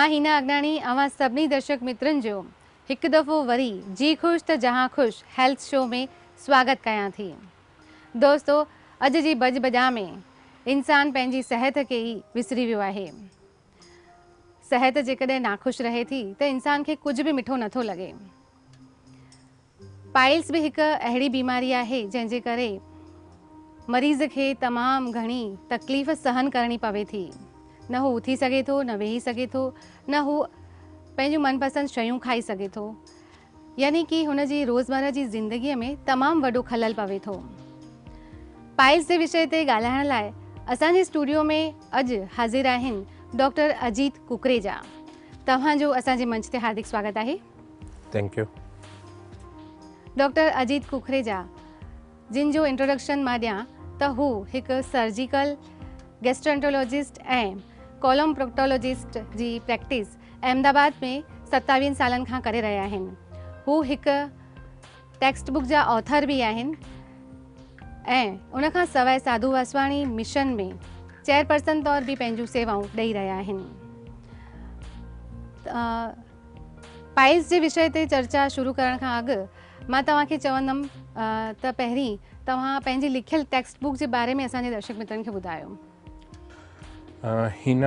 मां हिना अगनाणी अवां सभी दर्शक मित्रन जो एक दफ़ो वरी जी खुश तो जहां खुश हेल्थ शो में स्वागत कयां थी। दोस्तों, अज जी बज बजा में इंसान पंहिंजी सेहत के ही विसरी वियो आहे। सेहत जेकॾहिं नाखुश रहे थी तो इंसान के कुछ भी मिठो नथो लगे। पाइल्स भी एक अहिड़ी बीमारी आहे जंहिंजे करे मरीज़ के तमाम घणी तकलीफ़ सहन करनी पवे थी। न हू उथी सके थो, न वेही सके थो, न हू पंहिंजूं मनपसंद शयूं खाई सके थो, यानी कि हुन जी रोज़मर्रा जी ज़िंदगीअ में तमामु वॾो खलल पवे थो। पाइल्स जे विषय ते ॻाल्हाइण लाइ असांजे स्टूडियो में अॼु हाज़िर आहिनि डॉक्टर अजीत कुकरेजा। तव्हांजो असांजे मंच ते हार्दिक स्वागत आहे। Thank U. Doctor Ajit Kukreja जिन जो इंट्रोडक्शन मां ॾियां त हू हिकु सर्जिकल गैस्ट्रोएंटरोलॉजिस्ट ऐं कॉलम प्रोक्टोलॉजिस्ट जी प्रैक्टिस अहमदाबाद में 27 सालन खां करे रहिया आहिनि। हू हिकु टेक्स्ट बुक जा ऑथर भी आहिनि ऐं उन खां सवाइ साधु वासवाणी मिशन में चेयरपर्सन तौर भी पंहिंजूं सेवाऊं ॾेई रहिया आहिनि। पाइल्स जे विषय ते चर्चा शुरू करण खां अॻु मां तव्हांखे चवंदमि त पहिरीं तव्हां पंहिंजी लिखियल टेक्स्ट बुक जे बारे में असांजे दर्शक मित्रनि खे ॿुधायो। हिन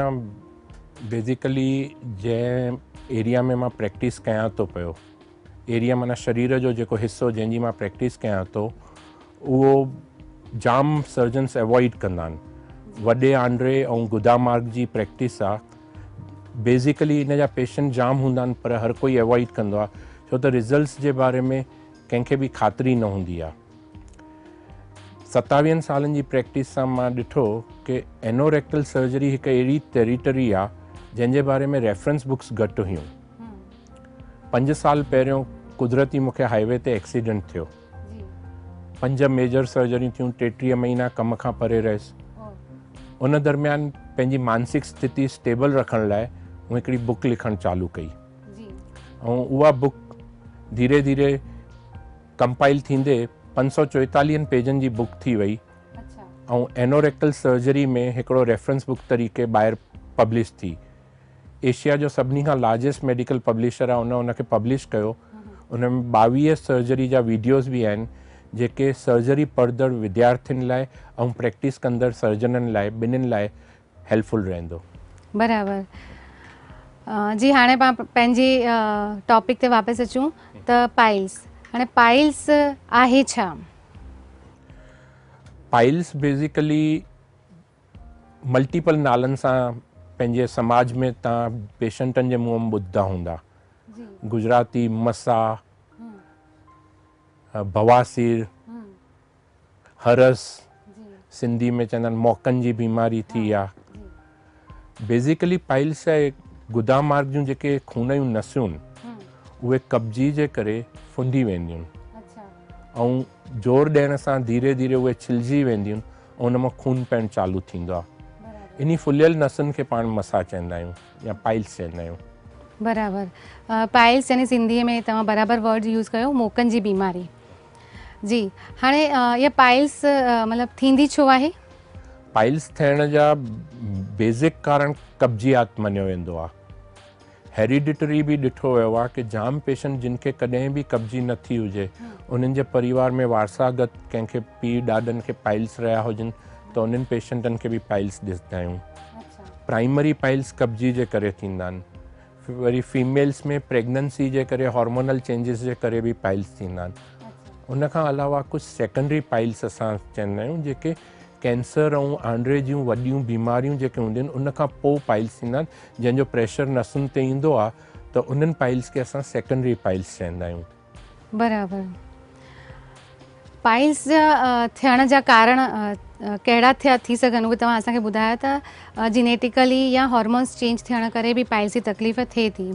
बेसिकली जंहिं एरिया में मां प्रैक्टिस कयां थो पियो, एरिया माना शरीर जो जेको हिस्सो जंहिंजी मां प्रैक्टिस कयां थो, उहो जाम सर्जन्स अवॉइड कंदा आहिनि। वॾे आंड्रे ऐं गुदामार्ग जी प्रैक्टिस आहे। बेसिकली इन जा पेशेंट जाम हूंदा आहिनि, पर हर कोई अवॉइड कंदो आहे छो त रिज़ल्ट्स जे बारे में कंहिंखे बि ख़ातिरी न हूंदी आहे। 27 सालनि जी प्रैक्टिस सां मां ॾिठो कि एनोरेक्टल सर्जरी हिकु अहिड़ी टेरिटरी आहे जंहिंजे बारे में रेफरेंस बुक्स घटि हुयूं। 5 साल पहिरियों कुदरती मूंखे हाईवे ते एक्सीडेंट थियो। 5 मेजर सर्जरी थियूं, 33 महीना कम खां परे रहियसि। उन दरमियान पंहिंजी मानसिक स्थिति स्टेबल रखण लाइ मूं हिकिड़ी बुक लिखणु चालू कई ऐं उहा बुक धीरे धीरे कंपाइल थींदे 544 पेजनि जी बुक थी वई ऐं एनोरेक्टल सर्जरी में हिकिड़ो रेफरेंस बुक तरीक़े ॿाहिरि पब्लिश थी। एशिया जो सभिनी खां लार्जेस्ट मेडिकल पब्लिशर आहे, उनखे पब्लिश कयो। उन में 22 सर्जरी जा वीडियोस भी आहिनि जेके सर्जरी पढ़ंदड़ विद्यार्थियुनि लाइ ऐं प्रैक्टिस कंदड़ सर्जननि लाइ ॿिन्हिनि लाइ हेल्पफुल रहंदो। बराबर जी। हाणे पाण पंहिंजे टॉपिक ते वापसि अचूं त पाइल्स। हाणे पाइल्स आहे छा? पाइल्स बेसिकली मल्टीपल नालनि सां पंहिंजे समाज में तव्हां पेशेंटनि जे मुंहं में ॿुधंदा हूंदा। गुजराती मसा, बवासीर, हरस, सिंधी में चवंदा आहिनि मौकनि जी बीमारी थी आहे। बेसिकली पाइल्स आहे गुदामार्ग जूं जेके खून जूं नसियूं उहे कब्जी जे करे फुंदी वेंदियूं ऐं जोर ॾियण सां धीरे धीरे उहे छिलजी वेंदियूं ऐं उन मां खून पियणु चालू थींदो आहे। इन फुलियल नसुनि खे पाण मसा चवंदा आहियूं या पाइल्स चवंदा आहियूं। बराबर। पाइल्स यानी सिंधीअ में तव्हां बराबर वर्ड यूज़ कयो, मोकनि जी बीमारी। जी। हाणे इहा पाइल्स मतिलबु थींदी छो आहे? पाइल्स थियण जा बेसिक कारण कब्जियात मञियो वेंदो आहे। हेरिडिटरी भी ॾिठो वियो आहे कि जाम पेशेंट जिन खे कॾहिं बि कब्जी न थी हुजे, उन्हनि जे परिवार में वारसागत कंहिंखे पीउ ॾाॾनि खे पाइल्स रहिया हुजनि त उन्हनि पेशेंटनि खे बि पाइल्स ॾिसंदा आहियूं। प्राइमरी पाइल्स कब्जी जे करे थींदा आहिनि। वरी फीमेल्स में प्रेगनेंसी जे करे हार्मोनल चेंजिस जे करे बि पाइल्स थींदा आहिनि। उन खां अलावा कुझु सेकेंडरी पाइल्स असां चवंदा आहियूं जेके कैंसर ऐं आंड्रे जूं वॾियूं बीमारियूं जेके हूंदियूं आहिनि उन खां पोइ पाइल्स थींदा आहिनि, जंहिंजो प्रेशर नसुनि ते ईंदो आहे त उन्हनि पाइल्स खे असां सेकेंडरी पाइल्स चवंदा आहियूं। बराबर। पाइल्स जा थियण जा कारण कहिड़ा थी सघनि उहे तव्हां असांखे ॿुधायो था। जिनेटिकली या हॉर्मोन्स चेंज थियण करे बि पाइल्स जी तकलीफ़ थिए थी।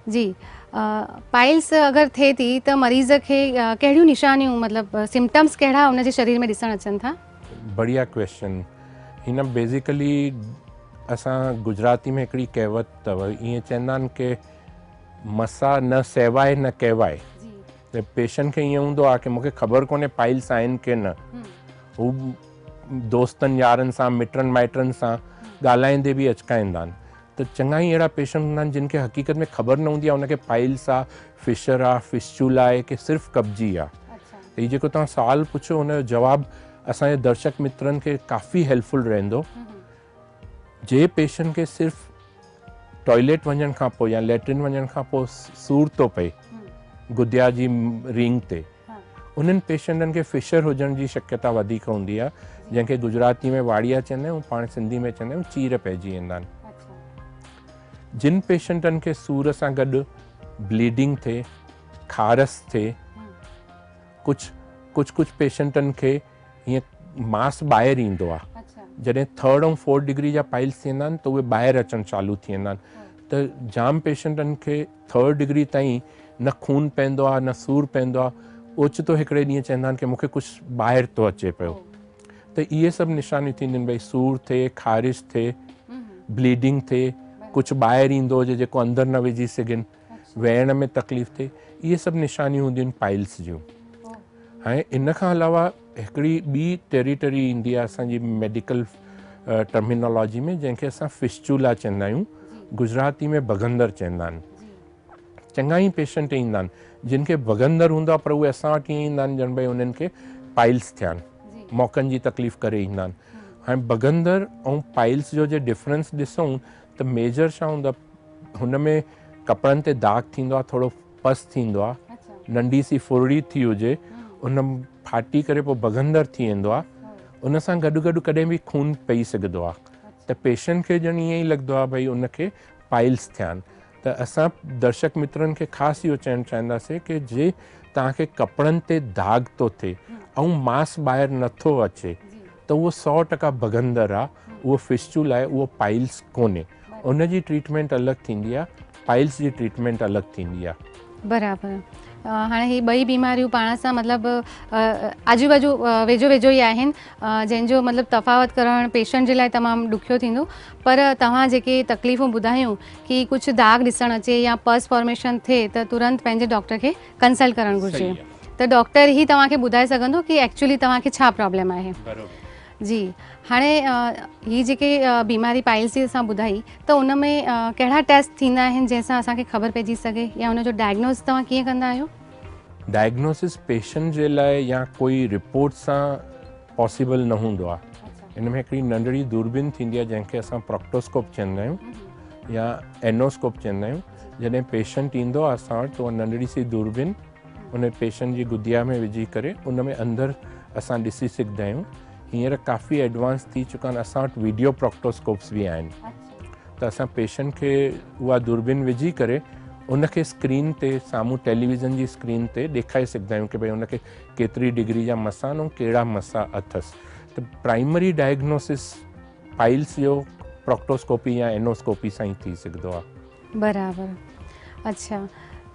जी। पाइल्स अगरि थिए थी त मरीज़ खे कहिड़ियूं निशानियूं मतिलबु सिम्टम्स कहिड़ा हुनजे शरीर में ॾिसणु अचनि था? बढ़िया क्वेश्चन। हिन बेसिकली असां गुजराती में हिकिड़ी कहावत अथव, ईअं चवंदा आहिनि कि मसा न सेवाए न कहवाए। त पेशेंट खे ईअं हूंदो आहे कि मूंखे ख़बर कोन्हे पाइल्स आहिनि की न। हू दोस्तनि यारनि सां मिटनि माइटनि सां ॻाल्हाईंदे बि अचकाईंदा आहिनि। त चङा ई अहिड़ा पेशेंट हूंदा आहिनि जिन खे हक़ीक़त में ख़बर न हूंदी आहे उनखे पाइल्स आहे, फिशर आहे, फिस्चुला आहे की सिर्फ़ु कब्जी आहे। त हीउ जेको तव्हां सुवालु पुछो हुनजो जवाबु असांजे दर्शक मित्रनि खे काफ़ी हेल्पफुल रहंदो। जे पेशेंट खे सिर्फ़ु टॉयलेट वञण खां पोइ या लैट्रिन वञण खां पोइ सूर थो पए गुदिया जी रिंग ते, उन्हनि पेशेंटनि खे फिशर हुजण जी शक्यता वधीक हूंदी आहे, जंहिंखे गुजराती में वाड़िया चवंदा आहियूं, पाण सिंधी में चवंदा आहियूं चीर पइजी वेंदा आहिनि। जिन पेशेंटनि खे सूर सां गॾु ब्लीडिंग थिए, खारस थिए, कुझु पेशेंटनि खे हीअं मांस ॿाहिरि ईंदो आहे, जॾहिं 3rd ऐं 4th डिग्री जा पाइल्स थींदा आहिनि त उहे ॿाहिरि अचणु चालू थी वेंदा आहिनि। त जाम पेशेंटनि खे 3rd डिग्री ताईं न खून पवंदो आहे, न सूर पवंदो आहे, ओचितो हिकिड़े ॾींहुं चवंदा आहिनि की मूंखे कुझु ॿाहिरि थो अचे पियो। त इहे सभु निशानियूं थींदियूं आहिनि, भई सूर थिए, ख़ारिश थिए, ब्लीडिंग थिए, कुझु ॿाहिरि ईंदो हुजे जेको अंदरि न विझी सघनि, वेहण में तकलीफ़ थिए, इहे सभु निशानियूं हूंदियूं आहिनि पाइल्स जूं। हाणे इन खां अलावा हिकिड़ी ॿी टेरिटरी ईंदी आहे असांजी मेडिकल टर्मिनोलॉजी में, जंहिंखे असां फिस्चुला चवंदा आहियूं, गुजराती में बगंदर चवंदा आहिनि। चङा ई पेशेंट ईंदा आहिनि जिन खे बगंदर हूंदो आहे, पर उहे असां वटि ईअं ईंदा आहिनि ॼण भई उन्हनि खे पाइल्स थिया आहिनि, मौक़नि जी तकलीफ़ करे ईंदा आहिनि। हाणे बगंदर ऐं पाइल्स जो जे डिफरेंस ॾिसूं त मेजर छा हूंदो आहे, हुन में कपिड़नि ते दाग थींदो आहे, थोरो पस थींदो आहे, नंढी सी फुरड़ी थी हुजे, उन फाटी करे पोइ बगंदर थी वेंदो आहे, उन सां गॾु गॾु कॾहिं बि खून पई सघंदो आहे। त पेशेंट खे ॼण ईअं ई लॻंदो आहे भई उनखे पाइल्स थिया आहिनि। त असां दर्शक मित्रनि खे ख़ासि इहो चवणु चाहींदासीं कि जे तव्हांखे कपिड़नि ते दाग थो थिए ऐं मांस ॿाहिरि नथो अचे त उहो 100% बगंदर आहे, उहो फिस्चुला आहे, उहो पाइल्स कोन्हे। उन जी ट्रीटमेंट अलॻि थींदी आहे, पाइल्स जी ट्रीटमेंट अलॻि थींदी आहे। बराबरि। हाणे ही ॿई बीमारियूं पाण सां मतिलबु आजू बाजू वेझो वेझो ई आहिनि, जंहिंजो मतिलबु तफ़ावत करणु पेशेंट जे लाइ तमामु ॾुखियो थींदो। पर तव्हां जेके तकलीफ़ूं ॿुधायूं कि कुझु दाग ॾिसणु अचे या पस फॉर्मेशन थिए त तुरंत पंहिंजे डॉक्टर खे कंसल्ट करणु घुरिजे, त डॉक्टर ई तव्हांखे ॿुधाए सघंदो कि एक्चुअली तव्हांखे छा प्रॉब्लम आहे। जी, हाणे ही जेके बीमारी पाइल्स जी असां ॿुधाई, त उन में कहिड़ा टेस्ट थींदा आहिनि जंहिंसां असांखे ख़बर पइजी सघे, या उनजो डायग्नोस तव्हां कीअं कंदा आहियो? डायग्नोसिस पेशेंट जे लाइ या कोई रिपोर्ट सां पॉसिबल न हूंदो आहे। इन में हिकिड़ी नंढड़ी दूरबीन थींदी आहे जंहिंखे असां प्रोक्टोस्कोप चवंदा आहियूं या एनोस्कोप चवंदा आहियूं। जॾहिं पेशेंट ईंदो आहे असां वटि, त उहा नंढड़ी सी दूरबीन उन पेशेंट जी गुदिया में विझी करे उन में अंदरि असां ॾिसी सघंदा आहियूं। हींअर काफ़ी एडवांस थी चुका आहिनि, असां वटि वीडियो प्रोक्टोस्कोप्स बि आहिनि। त असां पेशेंट खे उहा दूरबीन विझी करे उनखे स्क्रीन ते साम्हूं टेलीविज़न जी स्क्रीन ते ॾेखारे सघंदा आहियूं कि भई उनखे केतिरी डिग्री जा मसा ऐं कहिड़ा मसा अथसि। त प्राइमरी डायग्नोसिस पाइल्स जो प्रोक्टोस्कोपी या एनोस्कोपी सां ई थी सघंदो आहे। बराबरि। अच्छा,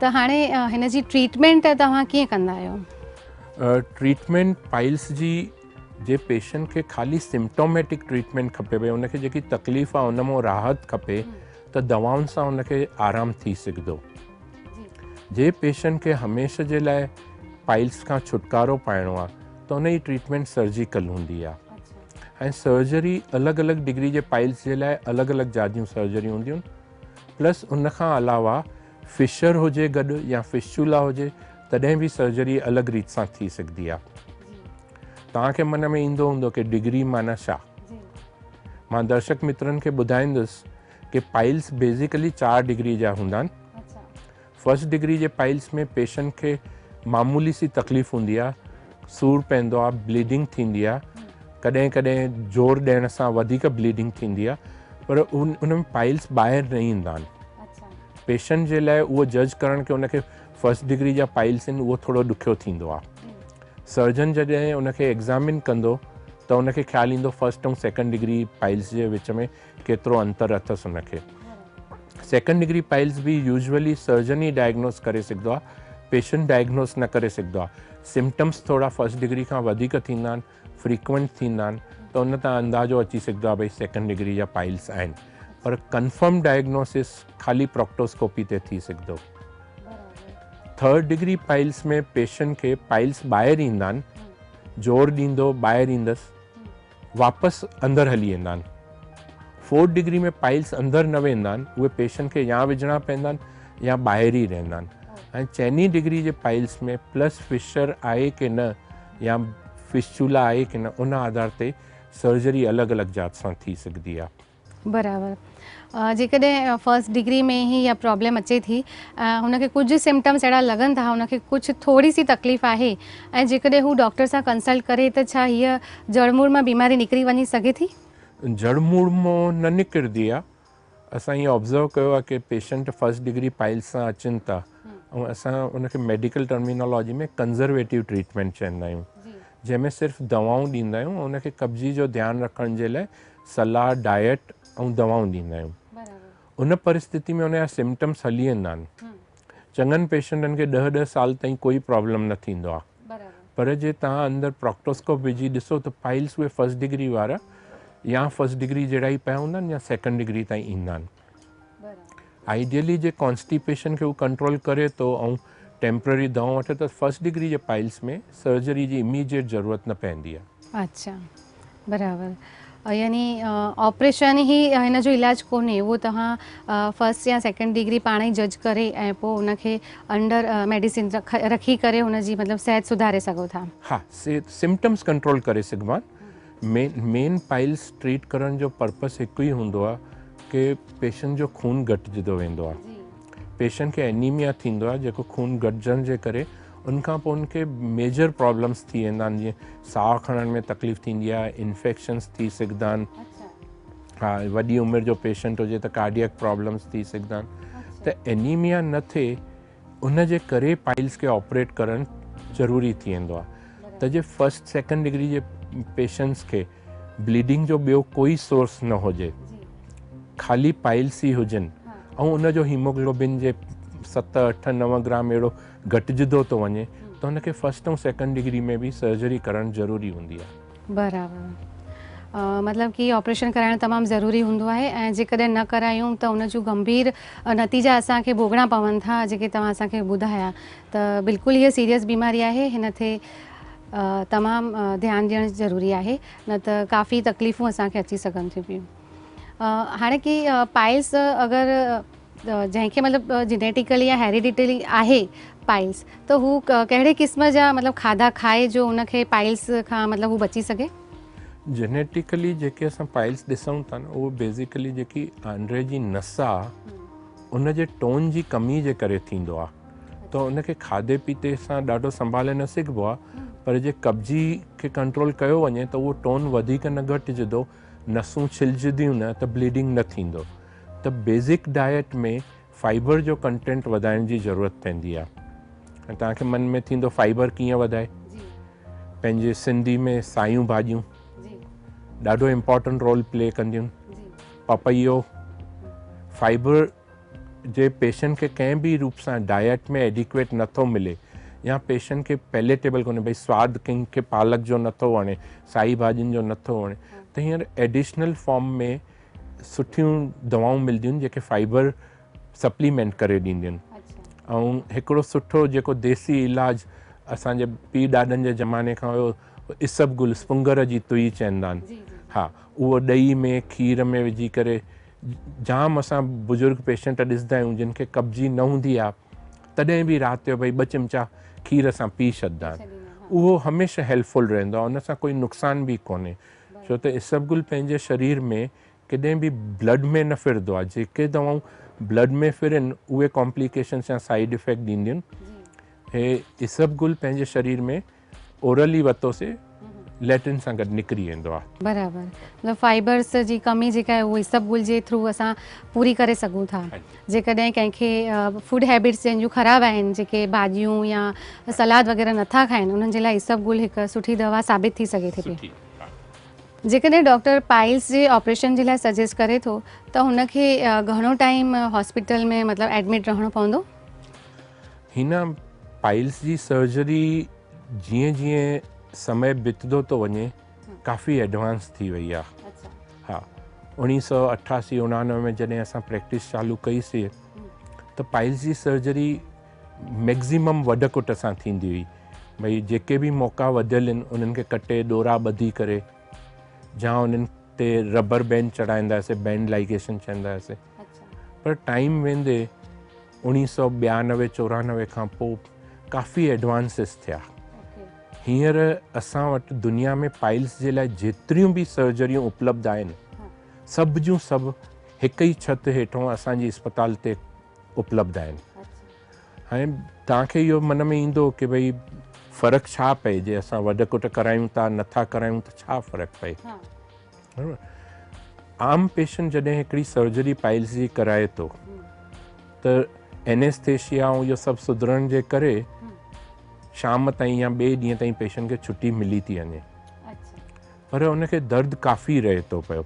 त हाणे हिन जी ट्रीटमेंट तव्हां कीअं कंदा आहियो? ट्रीटमेंट पाइल्स जी जे पेशेंट खे ख़ाली सिम्प्टोमेटिक ट्रीटमेंट खपे, भई उनखे जेकी तकलीफ़ आहे उन मां राहत खपे, त दवाउनि सां उनखे आराम थी सघंदो। जे पेशेंट खे हमेशह जे लाइ पाइल्स खां छुटकारो पाइणो आहे त उन जी ट्रीटमेंट सर्जिकल हूंदी आहे। ऐं सर्जरी अलॻि अलॻि डिग्री जे पाइल्स जे लाइ अलॻि अलॻि जाजियूं सर्जरी हूंदियूं आहिनि। प्लस उन खां अलावा फिशर हुजे गॾु या फिस्चुला हुजे तॾहिं बि सर्जरी अलॻि रीति सां थी सघंदी आहे। तव्हांखे मन में ईंदो हूंदो कि डिग्री माना छा। मां दर्शक मित्रनि खे ॿुधाईंदुसि कि पाइल्स बेसिकली 4 डिग्री जा हूंदा आहिनि। 1st डिग्री जे पाइल्स में पेशेंट खे मामूली सी तकलीफ़ हूंदी आहे, सूर पवंदो आहे, ब्लीडिंग थींदी आहे, कॾहिं कॾहिं ज़ोर ॾियण सां वधीक ब्लीडिंग थींदी आहे, पर उन में पाइल्स ॿाहिरि न ईंदा आहिनि। पेशेंट जे लाइ उहो जज करणु कि उनखे 1st डिग्री जा पाइल्स आहिनि उहो थोरो ॾुखियो थींदो आहे। सर्जन जॾहिं उनखे एग्ज़ामिन कंदो त उनखे ख़्यालु ईंदो 1st ऐं 2nd डिग्री पाइल्स जे विच में केतिरो अंतर अथसि उनखे। 2nd डिग्री पाइल्स बि यूजुअली सर्जन ई डायग्नोस करे सघंदो आहे, पेशेंट डायग्नोस न करे सघंदो आहे। सिम्पटम्स थोड़ा 1st डिग्री खां वधीक थींदा आहिनि, फ्रीक्वेंट थींदा आहिनि, त उन तां अंदाज़ो अची सघंदो आहे भई 2nd डिग्री जा पाइल्स आहिनि। पर कंफर्म डायग्नोसिस ख़ाली प्रोक्टोस्कोपी ते थी सघंदो। 3rd डिग्री पाइल्स में पेशेंट खे पाइल्स ॿाहिरि ईंदा आहिनि, ज़ोर ॾींदो ॿाहिरि ईंदसि, वापसि अंदरि हली वेंदा आहिनि। 4th डिग्री में पाइल्स अंदरि न वेंदा आहिनि, उहे पेशेंट खे या विझणा पवंदा आहिनि या ॿाहिरि ई रहंदा आहिनि। ऐं चइनी डिग्री जे पाइल्स में प्लस फिशर आहे की न या फिस्चुला आहे की न, उन आधार ते सर्जरी अलॻि अलॻि जात सां थी सघंदी आहे। बराबरि। जेकॾहिं फर्स्ट डिग्री में ई इहा प्रॉब्लम अचे थी, हुनखे कुझु सिम्टम्स अहिड़ा लॻनि था, हुनखे कुझु थोरी सी तकलीफ़ आहे, ऐं जेकॾहिं हू डॉक्टर सां कंसल्ट करे त छा हीअ जड़मूड़ मां बीमारी निकिरी वञी सघे थी? जड़मूड़ मां न निकिरंदी आहे। असां ईअं ऑब्ज़र्व कयो आहे कि पेशेंट फर्स्ट डिग्री पाइल्स सां अचनि था, ऐं असां उनखे मेडिकल टर्मिनोलॉजी में कंज़र्वेटिव ट्रीटमेंट चवंदा आहियूं, जंहिंमें सिर्फ़ु दवाऊं ॾींदा आहियूं, ऐं उनखे कब्ज़ी जो ध्यानु रखण जे लाइ सलाह, डाइट ऐं दवाऊं ॾींदा आहियूं। उन परिस्थिति में उनजा सिम्टम्स हली वेंदा आहिनि। चङनि पेशेंटनि खे 10-10 साल ताईं कोई प्रॉब्लम न थींदो आहे, पर जे तव्हां अंदरि प्रोक्टोस्कोप विझी ॾिसो त पाइल्स उहे फर्स्ट डिग्री वारा या फर्स्ट डिग्री जहिड़ा ई पिया हूंदा आहिनि या सेकंड डिग्री ताईं ईंदा आहिनि। आइडियली जे कॉन्स्टिपेशन खे उहो कंट्रोल करे थो ऐं टेम्पररी दवाऊं वठे त फर्स्ट डिग्री जे पाइल्स में सर्जरी जी इमीडिएट ज़रूरत न पवंदी आहे। अच्छा, बराबरि। यानी ऑपरेशन ही हिन जो इलाज कोन्हे, उहो तव्हां फर्स्ट या सेकंड डिग्री पाण ई जज करे ऐं पोइ उनखे अंडर मेडिसिन रखी करे हुनजी मतिलबु सिहत सुधारे सघो था। हा, सिम्टम्स कंट्रोल करे सघिबा आहिनि। मेन पाइल्स ट्रीट करण जो पर्पस हिकु ई हूंदो आहे कि पेशेंट जो खून घटिजंदो वेंदो आहे। पेशेंट खे एनीमिया थींदो आहे, जेको खून घटिजण जे करे उनखां पोइ उनखे मेजर प्रॉब्लम्स थी वेंदा आहिनि, जीअं साहु खणण में तकलीफ़ थींदी आहे, इन्फेक्शन्स थी सघंदा आहिनि। हा, वॾी उमिरि जो पेशेंट हुजे त कार्डियक प्रॉब्लम्स थी सघंदा आहिनि। त एनीमिया न थिए उन जे करे पाइल्स खे ऑपरेट करणु ज़रूरी थी वेंदो आहे। त जे फर्स्ट सेकंड डिग्री जे पेशेंट्स खे ब्लीडिंग जो ॿियो कोई सोर्स न हुजे, ख़ाली पाइल्स ई हुजनि, ऐं उनजो हीमोग्लोबिन जे 7, 8, 9 ग्राम अहिड़ो घटिजंदो थो वञे, त हुनखे फर्स्ट ऐं सेकंड डिग्री में बि सर्जरी करणु ज़रूरी हूंदी आहे। बराबरि। मतिलबु कि ऑपरेशन कराइणु तमामु ज़रूरी हूंदो आहे, ऐं जेकॾहिं न करायूं त उन जूं गंभीर नतीजा असांखे भोगणा पवनि था, जेके तव्हां असांखे ॿुधाया। त बिल्कुलु हीअ सीरियस बीमारी आहे, हिन ते तमामु ध्यानु ॾियणु ज़रूरी आहे, न त काफ़ी तकलीफ़ूं असांखे अची सघनि थियूं पियूं। हाणे की पाइल्स अगरि जंहिंखे मतिलबु जेनेटिकली या हेरिडिटली आहे पाइल्स, त हू कहिड़े क़िस्म जा मतिलबु खाधा खाए जो उनखे पाइल्स खां मतिलबु हू बची सघे? जेनेटिकली जेके असां पाइल्स ॾिसूं था न, उहो बेसिकली जेकी आंड्रे जी नस आहे उन जे टोन जी कमी जे करे थींदो आहे। त उनखे खाधे पीते सां ॾाढो संभाले न सघिबो आहे, पर जे कब्जी खे कंट्रोल कयो वञे त उहो टोन वधीक न घटिजंदो, नसूं छिलजंदियूं न, त ब्लीडिंग न थींदो। त बेसिक डाइट में फाइबर जो कंटेंट वधाइण जी ज़रूरत पवंदी आहे। ऐं तव्हांखे मन में थींदो फाइबर कीअं वधाए? पंहिंजे सिंधी में सायूं भाॼियूं ॾाढो इम्पॉर्टेंट रोल प्ले कंदियूं। पपैयो फाइबर जे पेशेंट खे कंहिं बि रूप सां डाइट में एडिक्वेट नथो मिले, या पेशेंट खे पैलेटेबल कोन्हे, भई सवादु कंहिंखे पालक जो नथो वणे, साई भाॼियुनि जो नथो वणे, त हींअर एडिशनल फॉर्म में सुठियूं दवाऊं मिलंदियूं जेके फाइबर सप्लीमेंट करे ॾींदियूं आहिनि। ऐं हिकिड़ो सुठो जेको देसी इलाजु असांजे पीउ ॾाॾनि जे ज़माने खां हुयो, इसबगुल, स्पुंगर जी तुई चवंदा आहिनि। हा, उहो ॾही में खीर में विझी करे जाम असां बुज़ुर्ग पेशेंट ॾिसंदा आहियूं जिन खे कब्जी न हूंदी आहे, तॾहिं बि राति जो भई 2 चिमिचा खीर सां पी छॾंदा आहिनि। उहो हमेशह हेल्पफुल रहंदो आहे, उन सां कोई नुक़सान बि कोन्हे, छो त इसबगुल पंहिंजे शरीर में कॾहिं बि ब्लड में न फिरंदो आहे। जेके दवाऊं ब्लड में फिरनि उहे कॉम्प्लिकेशन्स या साइड इफेक्ट ॾींदियूं आहिनि। हे इसबगुल पंहिंजे शरीर में ओरली वरितोसीं लैट्रिन सां गॾु निकिरी वेंदो आहे। बराबरि। मतिलबु फाइबर्स जी कमी जेका आहे उहो इसबगुल जे थ्रू असां पूरी करे सघूं था। जेकॾहिं कंहिंखे फूड हैबिट्स जंहिंजूं ख़राबु आहिनि, जेके भाॼियूं या सलाद वग़ैरह नथा खाइनि, उन्हनि जे लाइ इसबगुल हिकु सुठी दवा साबित थी सघे थी पई। जेकॾहिं डॉक्टर पाइल्स जे ऑपरेशन जे लाइ सजेस्ट करे थो त हुनखे घणो टाइम हॉस्पिटल में मतिलबु एडमिट रहणो पवंदो? हिन पाइल्स जी सर्जरी जीअं जीअं समय बितंदो थो वञे काफ़ी एडवांस थी वई आहे। हा, 1988-89 में जॾहिं असां प्रैक्टिस चालू कईसीं त पाइल्स जी सर्जरी मैक्सिमम वॾकुट सां थींदी हुई। भई जेके बि मौक़ा वधियल आहिनि उन्हनि खे कटे ॾोरा ॿधी करे, जा उन्हनि ते रबर बैंड चढ़ाईंदासीं, बैंड लाइगेशन चवंदा हुआसीं। पर टाइम वेंदे 1992-94 खां पोइ काफ़ी एडवांसिस थिया। हींअर असां वटि दुनिया में पाइल्स जे लाइ जेतिरियूं बि सर्जरियूं उपलब्ध आहिनि, सभ जूं सभु हिक ई छित हेठों असांजी अस्पताल ते उपलब्ध आहिनि। हाणे तव्हांखे इहो मन में ईंदो कि भई फ़र्क़ु छा पए, जे असां वॾ कुट करायूं था नथा करायूं त छा फ़र्क़ु पए। बराबरि। आम पेशेंट जॾहिं हिकिड़ी सर्जरी पाइल्स जी कराए थो त एनेस्थेशिया ऐं इहो सभु सुधरण जे करे शाम ताईं या ॿिए ॾींहं ताईं पेशेंट खे छुटी मिली थी वञे, पर उनखे दर्द काफ़ी रहे थो पियो।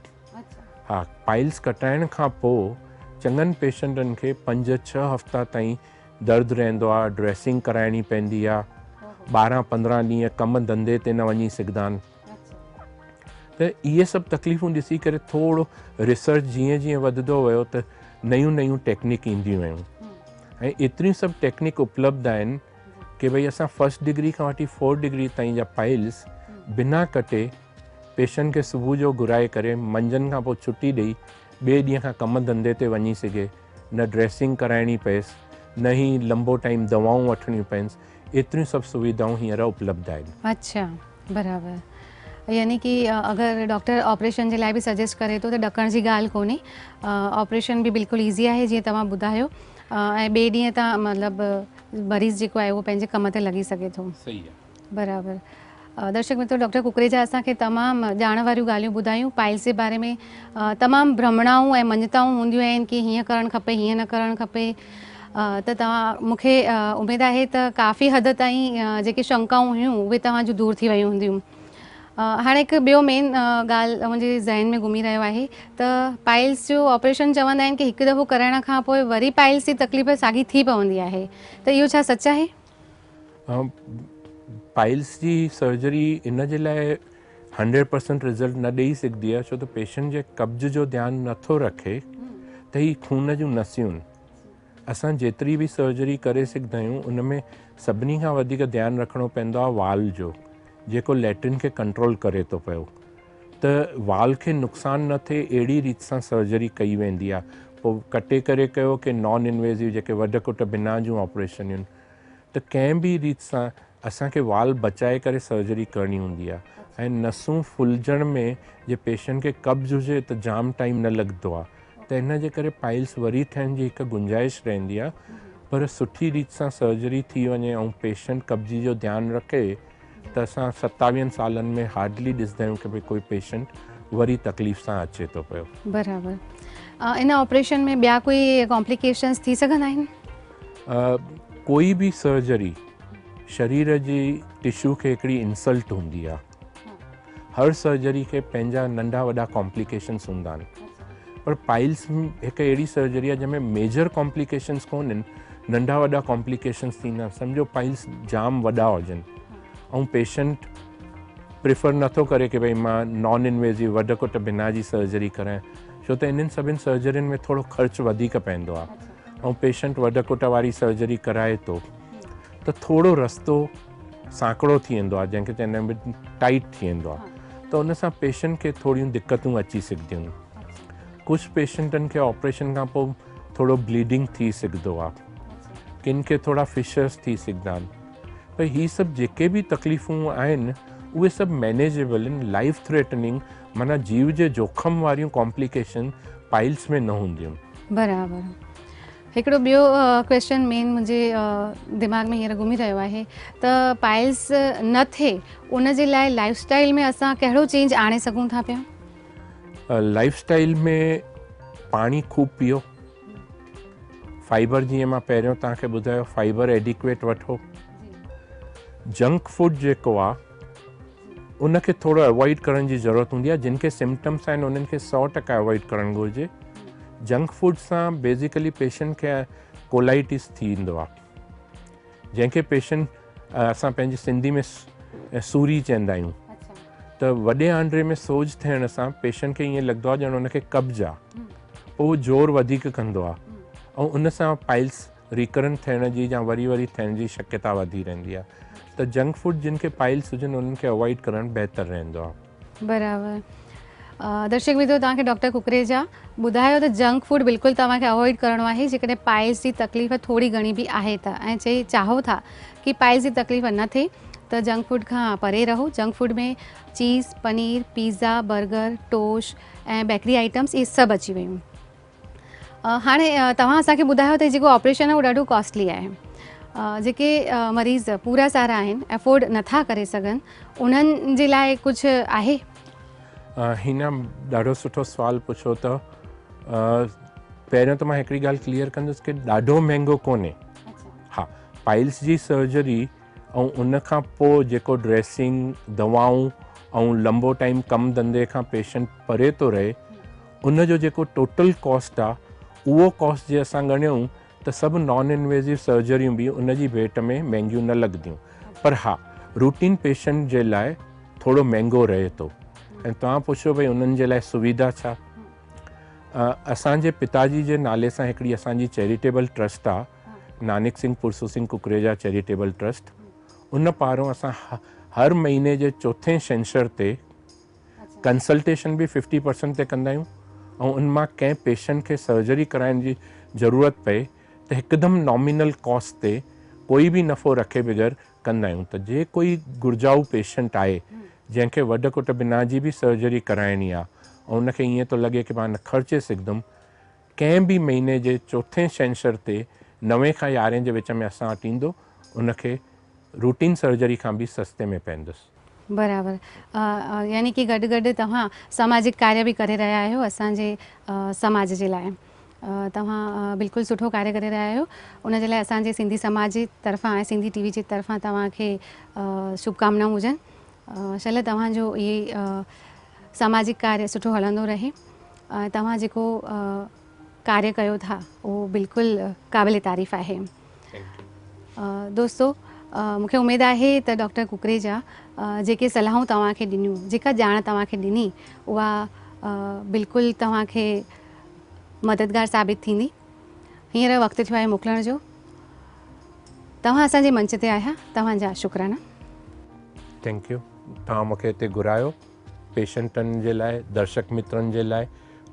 हा, पाइल्स कटाइण खां पोइ चङनि पेशेंटनि खे 5-6 हफ़्ता ताईं दर्द रहंदो आहे, ड्रेसिंग कराइणी पवंदी आहे, 12-15 ॾींहं कम धंधे ते न वञी सघंदा आहिनि। त इहे सभु तकलीफ़ूं ॾिसी करे थोरो रिसर्च जीअं जीअं वधंदो वियो त नयूं नयूं टेक्निक ईंदियूं वियूं, ऐं एतिरियूं सभु टेक्निक उपलब्ध आहिनि कि भई असां 1st डिग्री खां वठी 4th डिग्री ताईं जा पाइल्स बिना कटे पेशेंट खे सुबुह जो घुराए करे मंझंदि खां पोइ छुटी ॾेई ॿिए ॾींहं खां कम धंधे ते वञी सघे, न ड्रेसिंग कराइणी पएसि, न ही लंबो टाइम दवाऊं वठणियूं पइनि। एतिरियूं सभु सुविधाऊं हींअर उपलब्ध आहिनि। अच्छा, बराबरि। यानी कि अगरि डॉक्टर ऑपरेशन जे लाइ बि सजेस्ट करे थो त ॾकण जी ॻाल्हि कोन्हे, ऑपरेशन बि बिल्कुलु ईज़ी आहे जीअं तव्हां ॿुधायो, ऐं ॿिए ॾींहं तव्हां मतिलबु मरीज़ जेको आहे उहो पंहिंजे कम ते लॻी सघे थो। सही आहे। बराबरि। दर्शक मित्रों, डॉक्टर कुकरेजा असांखे तमामु ॼाण वारियूं ॻाल्हियूं ॿुधायूं। पाइल्स जे बारे में तमामु भ्रमणाऊं ऐं मञताऊं हूंदियूं आहिनि कि हीअं करणु खपे, हीअं न करणु खपे। त तव्हां, मूंखे उमेदु आहे त काफ़ी हद ताईं जेके शंकाऊं हुयूं उहे तव्हांजूं दूरि थी वियूं हूंदियूं। हाणे हिकु ॿियो मेन ॻाल्हि मुंहिंजे ज़हन में घुमी रहियो आहे त पाइल्स जो ऑपरेशन चवंदा आहिनि कि हिकु दफ़ो कराइण खां पोइ वरी पाइल्स जी तकलीफ़ साॻी थी पवंदी आहे, त इहो छा सच आहे? पाइल्स जी सर्जरी इन जे लाइ 100% रिज़ल्ट न ॾेई सघंदी आहे, छो त पेशेंट जे कब्ज़ जो ध्यानु नथो रखे त ही खून जूं नसियूं आहिनि। असां जेतिरी बि सर्जरी करे सघंदा आहियूं उन में सभिनी खां वधीक ध्यानु रखिणो पवंदो आहे वाल जो, जेको लैट्रिन खे कंट्रोल करे थो पियो, त वाल खे नुक़सानु न थिए अहिड़ी रीति सां सर्जरी कई वेंदी आहे। पोइ कटे करे कयो कि नॉन इन्वेज़िव जेके वॾ कुट बिना जूं ऑपरेशनियूं आहिनि, त कंहिं बि रीति सां असांखे वाल बचाए करे सर्जरी करणी हूंदी आहे। ऐं नसूं फुलजण में जे पेशेंट खे कब्ज़ हुजे त जाम टाइम न लॻंदो आहे, त इन जे करे पाइल्स वरी थियण जी हिकु गुंजाइश रहंदी आहे। पर सुठी रीति सां सर्जरी थी वञे ऐं पेशेंट कब्ज़ी जो ध्यानु रखे त असां 27 सालनि में हार्डली ॾिसंदा आहियूं कि भई कोई पेशेंट वरी तकलीफ़ सां अचे थो पियो। बराबरि। इन ऑपरेशन में ॿिया कोई कॉम्प्लिकेशंस थी सघंदा आहिनि? कोई बि सर्जरी शरीर जी टिश्यू खे हिकिड़ी इंसल्ट हूंदी आहे। हर सर्जरी खे पंहिंजा नंढा वॾा कॉम्प्लिकेशंस हूंदा आहिनि, पर पाइल्स हिकु अहिड़ी सर्जरी आहे जंहिंमें मेजर कॉम्प्लिकेशंस कोन्हनि, नंढा वॾा कॉम्प्लिकेशंस थींदा। सम्झो पाइल्स जाम वॾा हुजनि ऐं पेशेंट प्रिफर नथो करे कि भई मां नॉन इन्वेज़िव वॾ कुट बिना जी सर्जरी करायां, छो त इन्हनि सभिनि सर्जरियुनि में थोरो ख़र्चु वधीक पवंदो आहे। ऐं पेशेंट वॾ कुट वारी सर्जरी कराए थो त थोरो रस्तो सांकड़ो थी वेंदो आहे, जंहिंखे चवंदा आहिनि टाइट थी वेंदो आहे, त उन सां पेशेंट खे थोरियूं दिक़तूं अची सघंदियूं आहिनि। कुझु पेशेंटनि खे ऑपरेशन खां पोइ थोरो ब्लीडिंग थी सघंदो आहे, किन खे थोरा फिशर्स थी सघंदा आहिनि। पर ही सभु जेके बि तकलीफ़ूं आहिनि उहे सभु मैनेजेबल आहिनि। लाइफ थ्रेटनिंग माना जीव जे जोखम वारियूं कॉम्प्लिकेशन पाइल्स में न हूंदियूं। बराबरि। हिकिड़ो ॿियो क्वेश्चन मेन मुंहिंजे दिमाग़ में हींअर घुमी रहियो आहे त पाइल्स न थिए उन जे लाइ लाइफस्टाइल में असां कहिड़ो चेंज आणे सघूं था पिया? लाइफस्टाइल में पाणी खूब पीओ, फाइबर जीअं मां पहिरियों तव्हांखे ॿुधायो फाइबर एडिक्वेट वठो। जंक फूड जेको आहे उनखे थोरो अवॉइड करण जी ज़रूरत हूंदी आहे। जिन खे सिम्पटम्स आहिनि उन्हनि खे 100% अवॉइड करणु घुरिजे। जंक फूड सां बेसिकली पेशेंट खे कोलाइटिस थींदो आहे, जंहिंखे पेशेंट असां पंहिंजी सिंधी में सूरी चवंदा आहियूं। त वॾे आंड्रे में सोज थियण सां पेशेंट खे ईअं लॻंदो आहे ॼण हुनखे कब्ज़ आहे, पोइ उहो ज़ोर वधीक कंदो आहे ऐं उन सां पाइल्स रिकरेंट थियण जी या वरी वरी थियण जी शक्यता वधी रहंदी आहे। त जंक फूड जिन खे पाइल्स हुजनि उन्हनि खे अवॉइड करणु बहितर रहंदो आहे। बराबरि। दर्शक मित्रों, तव्हांखे डॉक्टर कुकरेजा ॿुधायो त जंक फूड बिल्कुलु तव्हांखे अवॉइड करिणो आहे जेकॾहिं पाइल्स जी तकलीफ़ थोड़ी घणी बि आहे त, ऐं चाहो था कि पाइल्स जी तकलीफ़ न थिए त जंक फूड खां परे रहो। जंक फूड में चीज़, पनीर, पिज़्ज़ा, बर्गर, टोश ऐं बेकरी आइटम्स इहे सभु अची वियूं। हाणे तव्हां असांखे ॿुधायो त जेको ऑपरेशन आहे उहो ॾाढो कॉस्टली आहे। जेके मरीज़ पूरा सारा आहिनि, एफोर्ड नथा करे सघनि, उन्हनि जे लाइ कुझु आहे? हिन ॾाढो सुठो सुवालु पुछो त पहिरियों त मां हिकिड़ी ॻाल्हि क्लियर कंदुसि कि ॾाढो महांगो कोन्हे। हा, पाइल्स जी सर्जरी ऐं उन खां पोइ जेको ड्रेसिंग, दवाऊं ऐं लंबो टाइम कमु धंधे खां पेशेंट परे थो रहे, उन जो जेको टोटल कॉस्ट आहे उहो कॉस्ट जे असां ॻणियूं त सभु नॉन इन्वेसिव सर्जरियूं बि उन जी भेट में महांगियूं न लॻंदियूं। पर हा, रूटीन पेशेंट जे लाइ थोरो महांगो रहे थो। ऐं तव्हां पुछो भई उन्हनि जे लाइ सुविधा छा? असांजे पिताजी जे नाले सां हिकिड़ी असांजी चैरिटेबल ट्रस्ट आहे, नानक सिंह पुरसू सिंह कुकरेजा चैरिटेबल ट्रस्ट। उन पारों असां हर महीने जे चौथे छंछर ते कंसल्टेशन बि 50% ते कंदा आहियूं, ऐं उन मां कंहिं पेशेंट खे सर्जरी कराइण जी ज़रूरत पए त हिकदमि नॉमिनल कॉस्ट ते कोई बि नफ़ो रखे बग़ैर कंदा आहियूं। त जे कोई घुर्जाऊ पेशेंट आहे जंहिंखे वॾ कुट बिना जी बि सर्जरी कराइणी आहे ऐं उनखे ईअं थो लॻे कि मां न ख़र्चे सघंदुमि, कंहिं बि महीने जे चौथे छंछर ते 9 खां 11 जे विच में असां वटि ईंदो, उनखे रूटीन सर्जरी खां बि सस्ते में पवंदुसि। बराबर। यानी कि गॾु गॾु तव्हां सामाजिक कार्य बि करे रहिया आहियो असांजे समाज जे लाइ। तव्हां बिल्कुलु सुठो कार्य करे रहिया आहियो। उन जे लाइ असांजे सिंधी समाज जी तरफ़ां ऐं सिंधी टीवी जी तरफ़ां तव्हांखे शुभकामनाऊं हुजनि। शल तव्हांजो इहे सामाजिक कार्य सुठो हलंदो रहे। तव्हां जेको कार्य कयो था उहो बिल्कुलु क़ाबिल तारीफ़ आहे। दोस्तो, मूंखे उमेदु आहे त डॉक्टर कुकरेजा जेके सलाहूं तव्हांखे ॾिनियूं, जेका ॼाण तव्हांखे ॾिनी, उहा बिल्कुलु तव्हांखे मददगार साबित थींदी। हींअर वक़्तु थियो आहे मोकिलण जो। तव्हां असांजे मंच ते आया, तव्हांजा शुक्राना। Thank U. तव्हां मूंखे हिते घुरायो। पेशेंटनि जे लाइ, दर्शक मित्रनि जे लाइ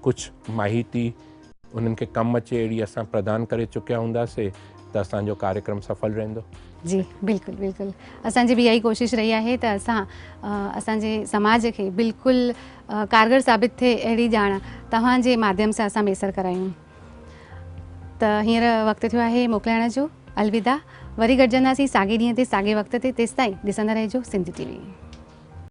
कुझु माहिती उन्हनि खे कमु अचे अहिड़ी असां प्रदान करे चुकिया हूंदासीं त असांजो कार्यक्रम सफल रहंदो। जी बिल्कुलु बिल्कुलु। असांजी बि इहा ई कोशिशि रही आहे त असां असांजे समाज खे बिल्कुलु कारगर साबित थिए अहिड़ी ॼाण तव्हांजे माध्यम सां असां मैसर करायूं। त हींअर वक़्तु थियो आहे मोकिलाइण जो। अलविदा। वरी गॾिजंदासीं साॻे ॾींहं ते, साॻे वक़्त ते। तेसिताईं ॾिसंदा रहिजो सिंधी टीवी।